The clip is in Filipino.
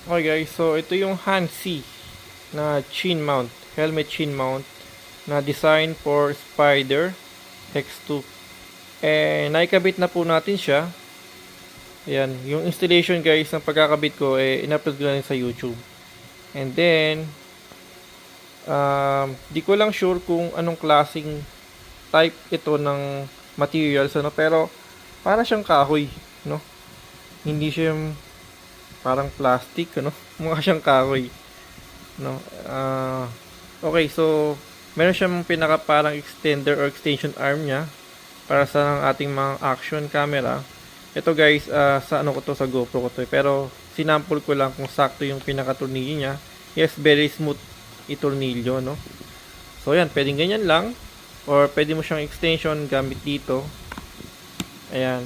Okay guys, so ito yung Hansi na chin mount, helmet chin mount na design for Spider X2. Naikabit na po natin siya. Ayan, yung installation guys ng pagkakabit ko in-upload ko na rin sa YouTube. And then di ko lang sure kung anong klaseng type ito ng materials ano, pero para siyang kahoy, no? Hindi siya yung parang plastic, ano? Mukha siyang kahoy, no? Okay, so meron siyang pinaka parang extender or extension arm niya para sa ating mga action camera. Ito guys, sa ano ko to, sa GoPro ko to, pero sinample ko lang kung sakto yung pinaka tornilyo niya. Yes, very smooth itornilyo, no? So yan, pwedeng ganyan lang or pwede mo siyang extension gamit dito. Ayan.